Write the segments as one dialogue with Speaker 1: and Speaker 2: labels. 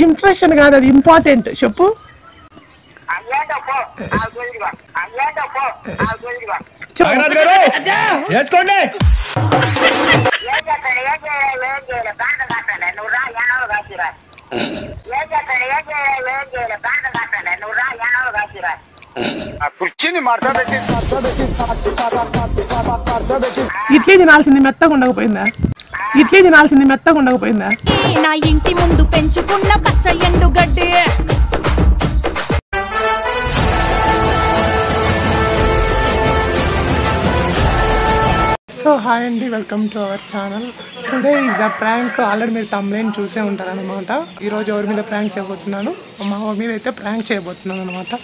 Speaker 1: Impression కాదు, అది important. చెప్పు. ఇడ్లీ తినాల్సింది మెత్తగా ఉండకపోయిందా? ఇడ్లీ తినాల్సింది మెత్తగా ఉండకపోయిందా?
Speaker 2: నా ఇంటి ముందు పెంచుకున్న పచ్చ ఎండు గడ్డి.
Speaker 1: సో హాయ్ అండి, welcome to our channel. Today is the prank. Already మీరు తమ్ముళ్ళని చూసే ఉంటారనమాట. ఈరోజు ఎవరి మీద ప్రాంక్ చేయబోతున్నాను? మా మీద అయితే ప్రాంక్ చేయబోతున్నాను అనమాట.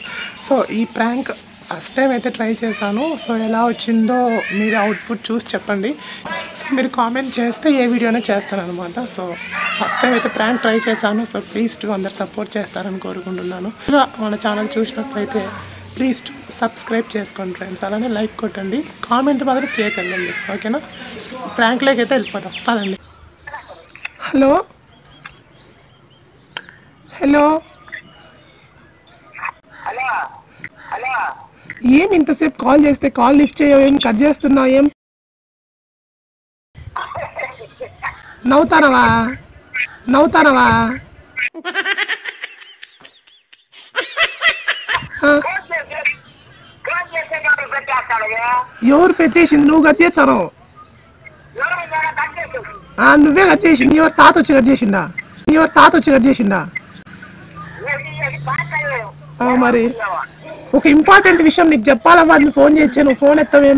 Speaker 1: సో ఈ ప్రాంక్ ఫస్ట్ టైం అయితే ట్రై చేశాను. సో ఎలా వచ్చిందో మీరు అవుట్పుట్ చూసి చెప్పండి. సో మీరు కామెంట్ చేస్తే ఏ వీడియోనే చేస్తానమాట. సో ఫస్ట్ టైం అయితే ప్రాంక్ ట్రై చేశాను. సో ప్లీజ్ టు అందరు సపోర్ట్ చేస్తారని కోరుకుంటున్నాను. మన ఛానల్ చూసినట్లయితే ప్లీజ్ టు సబ్స్క్రైబ్ చేసుకోండి ఫ్రెండ్స్. అలానే లైక్ కొట్టండి, కామెంట్ మాత్రం చేసేయండి, ఓకేనా? ప్రాంక్లోకి అయితే వెళ్ళిపోతాం, పదండి. హలో హలో ఏం ఇంతసేపు కాల్ చేస్తే కాల్ లిఫ్ట్ చేయవు, ఏం కట్ చేస్తున్నావు? ఏం నవ్వుతానవా? ఎవరు పెట్టేసింది? నువ్వు కట్ చేస్తాను. నువ్వే కట్ చేసింది. ఎవరు తాత వచ్చి కట్ చేసిండా? మరి ఒక ఇంపార్టెంట్ విషయం నీకు చెప్పాలా? వాడిని ఫోన్ చేస్తే నువ్వు ఫోన్ ఎత్తవే?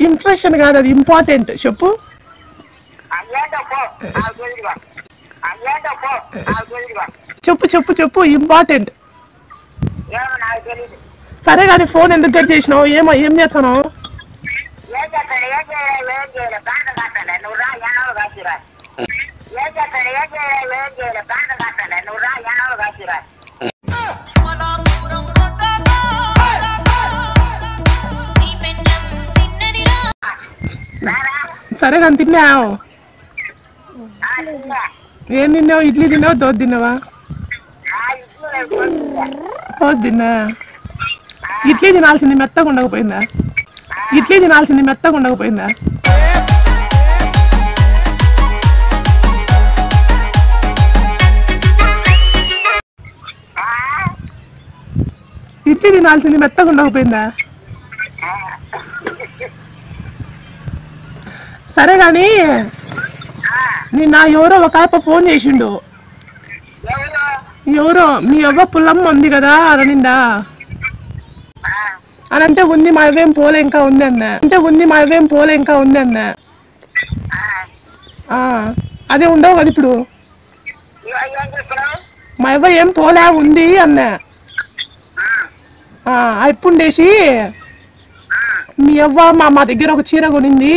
Speaker 1: ఇంప్రెషన్ కాదు, అది ఇంపార్టెంట్. చెప్పు. చెప్పు ఇంపార్టెంట్. సరే కానీ ఫోన్ ఎందుకు కట్ చేసినావు? ఏం చేస్తాను? సరే కానీ తిన్నావు? ఏం తిన్నావు? ఇడ్లీ తిన్నావు, దోశ తిన్నావా? దోశ తిన్నా. ఇడ్లీ తినాల్సింది మెత్తగా ఉండకపోయిందా? సరే కానీ నిన్న ఎవరో ఒక ఆయప్ప ఫోన్ చేసిండు. ఎవరో మీ అవ్వ పుల్లమ్మ ఉంది కదా అనిందా? అని అంటే ఉంది, మా అవ్వేం పోలే ఇంకా ఉంది అన్న. అదే ఉండవు కదా ఇప్పుడు. మా అవ్వ ఏం పోలే ఉంది అన్న. అయిపోండేసి మీ అవ్వ మా దగ్గర ఒక చీర కొనింది,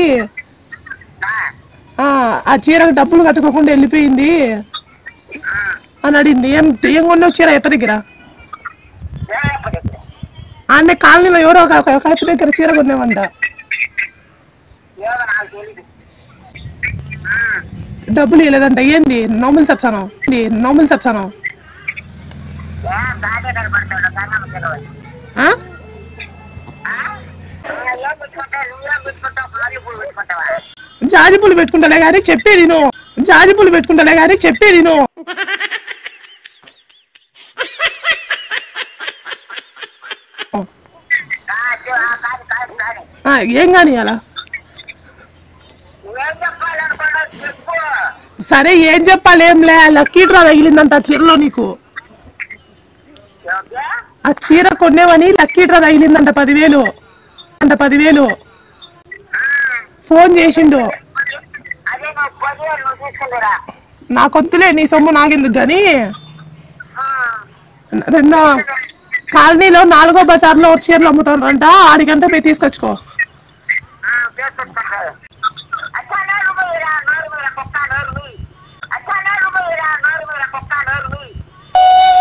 Speaker 1: ఆ చీరకు డబ్బులు కట్టుకోకుండా వెళ్ళిపోయింది అని అడిగింది. ఏం కొన్నావు చీర? ఎప్ప దగ్గర? అన్నీ కాలనీలో ఎవరో ఒక కడుపు దగ్గర చీర కొన్నామంట. డబ్బులు ఇవ్వలేదంట. ఏంది నవ్వులు చచ్చాను? జాజిపూలు పెట్టుకుంటానే కానీ చెప్పేది నువ్వు. ఏం కానీ అలా? సరే ఏం చెప్పాలి? ఏంలే, లక్కీ డ్రా తగిలిందంట చీరలో నీకు. ఆ చీర కొనేవని లక్కీ డ్రా తగిలిందంట 10,000 ఫోన్ చేసిండు. నాకొద్దులే నీ సొమ్ము, నాకెందుకు గాని. కాలనీలో 4వ బజార్లో చీరలు అమ్ముతారంట, ఆడికంటే పోయి తీసుకొచ్చుకో.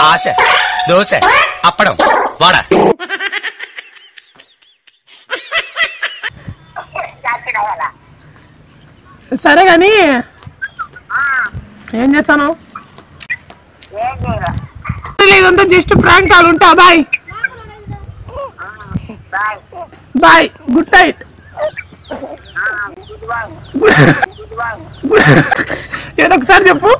Speaker 3: ఆశ, దోశ, అప్పడం, వడ.
Speaker 1: సరే కానీ ఏం చేస్తాను ఇదంతా జస్ట్ ప్రాంక్ కాల్ ఉంటా బాయ్ బాయ్ గుడ్ నైట్ ఏదో ఒకసారి చెప్పు